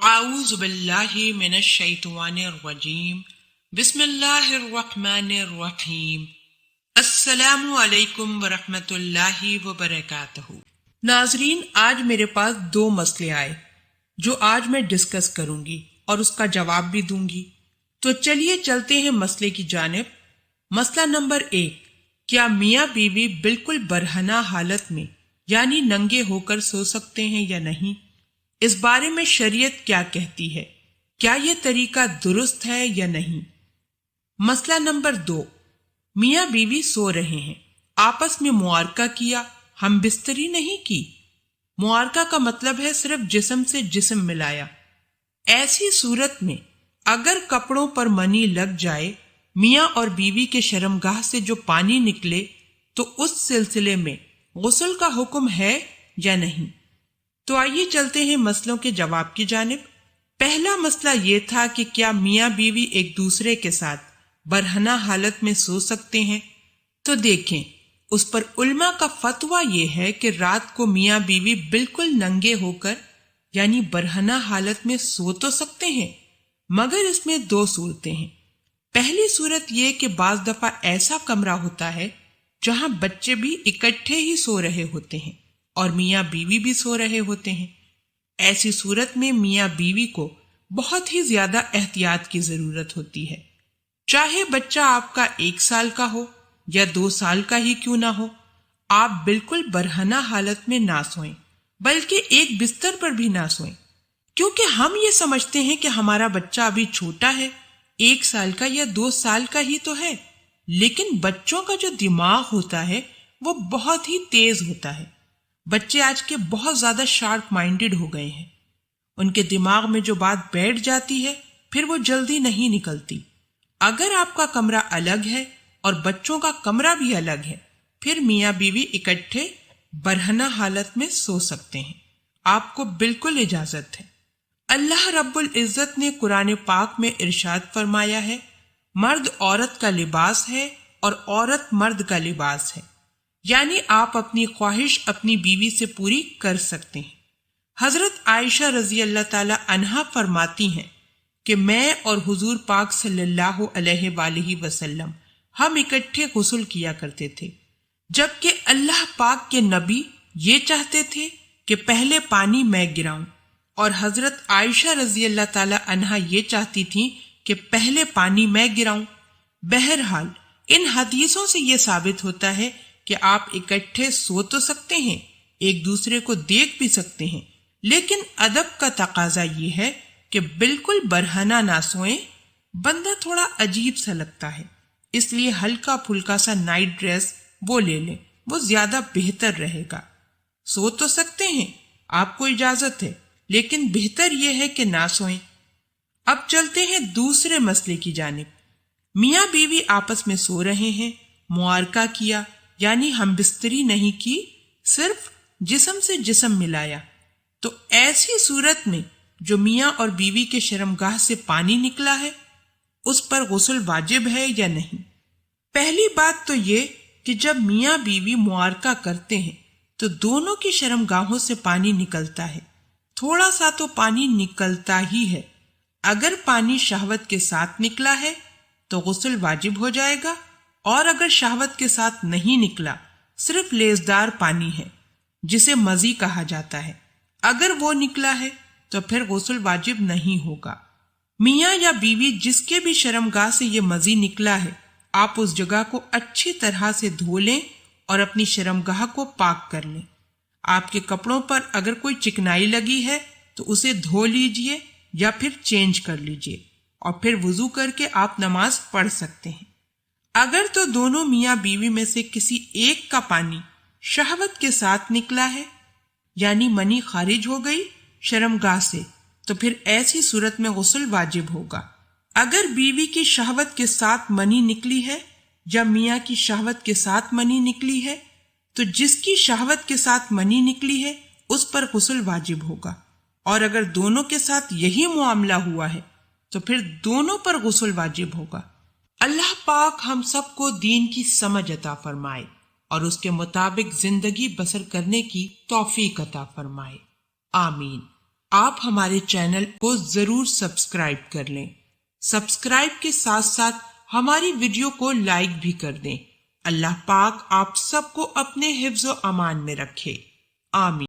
اعوذ باللہ من الشیطان الرجیم بسم اللہ الرحمن الرحیم السلام علیکم ورحمۃ اللہ وبرکاتہ۔ ناظرین، آج میرے پاس 2 مسئلے آئے جو آج میں ڈسکس کروں گی اور اس کا جواب بھی دوں گی۔ تو چلیے چلتے ہیں مسئلے کی جانب۔ مسئلہ نمبر 1، کیا میاں بیوی بالکل برہنہ حالت میں یعنی ننگے ہو کر سو سکتے ہیں یا نہیں؟ اس بارے میں شریعت کیا کہتی ہے؟ کیا یہ طریقہ درست ہے یا نہیں؟ مسئلہ نمبر 2، میاں بیوی سو رہے ہیں، آپس میں معارکہ کیا، ہم بستری نہیں کی۔ معارکہ کا مطلب ہے صرف جسم سے جسم ملایا۔ ایسی صورت میں اگر کپڑوں پر منی لگ جائے، میاں اور بیوی کے شرمگاہ سے جو پانی نکلے، تو اس سلسلے میں غسل کا حکم ہے یا نہیں؟ تو آئیے چلتے ہیں مسئلوں کے جواب کی جانب۔ پہلا مسئلہ یہ تھا کہ کیا میاں بیوی ایک دوسرے کے ساتھ برہنہ حالت میں سو سکتے ہیں؟ تو دیکھیں، اس پر علماء کا فتویٰ یہ ہے کہ رات کو میاں بیوی بالکل ننگے ہو کر یعنی برہنہ حالت میں سو تو سکتے ہیں، مگر اس میں 2 صورتیں ہیں۔ پہلی صورت یہ کہ بعض دفعہ ایسا کمرہ ہوتا ہے جہاں بچے بھی اکٹھے ہی سو رہے ہوتے ہیں اور میاں بیوی بھی سو رہے ہوتے ہیں۔ ایسی صورت میں میاں بیوی کو بہت ہی زیادہ احتیاط کی ضرورت ہوتی ہے، چاہے بچہ آپ کا 1 سال کا ہو یا 2 سال کا ہی کیوں نہ ہو۔ آپ بالکل برہنہ حالت میں نہ سوئیں، بلکہ ایک بستر پر بھی نہ سوئیں، کیونکہ ہم یہ سمجھتے ہیں کہ ہمارا بچہ ابھی چھوٹا ہے، 1 سال کا یا 2 سال کا ہی تو ہے، لیکن بچوں کا جو دماغ ہوتا ہے وہ بہت ہی تیز ہوتا ہے۔ بچے آج کے بہت زیادہ شارپ مائنڈڈ ہو گئے ہیں، ان کے دماغ میں جو بات بیٹھ جاتی ہے پھر وہ جلدی نہیں نکلتی۔ اگر آپ کا کمرہ الگ ہے اور بچوں کا کمرہ بھی الگ ہے، پھر میاں بیوی اکٹھے برہنہ حالت میں سو سکتے ہیں، آپ کو بالکل اجازت ہے۔ اللہ رب العزت نے قرآن پاک میں ارشاد فرمایا ہے، مرد عورت کا لباس ہے اور عورت مرد کا لباس ہے، یعنی آپ اپنی خواہش اپنی بیوی سے پوری کر سکتے ہیں۔ حضرت عائشہ رضی اللہ تعالی عنہا فرماتی ہیں کہ میں اور حضور پاک صلی اللہ علیہ وآلہ وسلم ہم اکٹھے غسل کیا کرتے تھے، جبکہ اللہ پاک کے نبی یہ چاہتے تھے کہ پہلے پانی میں گراؤں، اور حضرت عائشہ رضی اللہ تعالی عنہا یہ چاہتی تھیں کہ پہلے پانی میں گراؤں۔ بہرحال ان حدیثوں سے یہ ثابت ہوتا ہے کہ آپ اکٹھے سو تو سکتے ہیں، ایک دوسرے کو دیکھ بھی سکتے ہیں، لیکن ادب کا تقاضا یہ ہے کہ بالکل برہنہ نہ سوئیں، بندہ تھوڑا عجیب سا لگتا ہے، اس لیے ہلکا پھلکا سا نائٹ ڈریس وہ لے لیں، وہ زیادہ بہتر رہے گا۔ سو تو سکتے ہیں، آپ کو اجازت ہے، لیکن بہتر یہ ہے کہ نہ سوئیں۔ اب چلتے ہیں دوسرے مسئلے کی جانب۔ میاں بیوی آپس میں سو رہے ہیں، معارکہ کیا یعنی ہم بستری نہیں کی، صرف جسم سے جسم ملایا، تو ایسی صورت میں جو میاں اور بیوی کے شرمگاہ سے پانی نکلا ہے، اس پر غسل واجب ہے یا نہیں؟ پہلی بات تو یہ کہ جب میاں بیوی معارکہ کرتے ہیں تو دونوں کی شرمگاہوں سے پانی نکلتا ہے، تھوڑا سا تو پانی نکلتا ہی ہے۔ اگر پانی شہوت کے ساتھ نکلا ہے تو غسل واجب ہو جائے گا، اور اگر شہوت کے ساتھ نہیں نکلا، صرف لیسدار پانی ہے جسے مزی کہا جاتا ہے، اگر وہ نکلا ہے تو پھر غسل واجب نہیں ہوگا۔ میاں یا بیوی جس کے بھی شرمگاہ سے یہ مزی نکلا ہے، آپ اس جگہ کو اچھی طرح سے دھو لیں اور اپنی شرمگاہ کو پاک کر لیں۔ آپ کے کپڑوں پر اگر کوئی چکنائی لگی ہے تو اسے دھو لیجئے یا پھر چینج کر لیجئے، اور پھر وضو کر کے آپ نماز پڑھ سکتے ہیں۔ اگر تو دونوں میاں بیوی میں سے کسی ایک کا پانی شہوت کے ساتھ نکلا ہے، یعنی منی خارج ہو گئی شرمگاہ سے، تو پھر ایسی صورت میں غسل واجب ہوگا۔ اگر بیوی کی شہوت کے ساتھ منی نکلی ہے یا میاں کی شہوت کے ساتھ منی نکلی ہے، تو جس کی شہوت کے ساتھ منی نکلی ہے اس پر غسل واجب ہوگا، اور اگر دونوں کے ساتھ یہی معاملہ ہوا ہے تو پھر دونوں پر غسل واجب ہوگا۔ اللہ پاک ہم سب کو دین کی سمجھ عطا فرمائے اور اس کے مطابق زندگی بسر کرنے کی توفیق عطا فرمائے، آمین۔ آپ ہمارے چینل کو ضرور سبسکرائب کر لیں۔ سبسکرائب کے ساتھ ساتھ ہماری ویڈیو کو لائک بھی کر دیں۔ اللہ پاک آپ سب کو اپنے حفظ و امان میں رکھے، آمین۔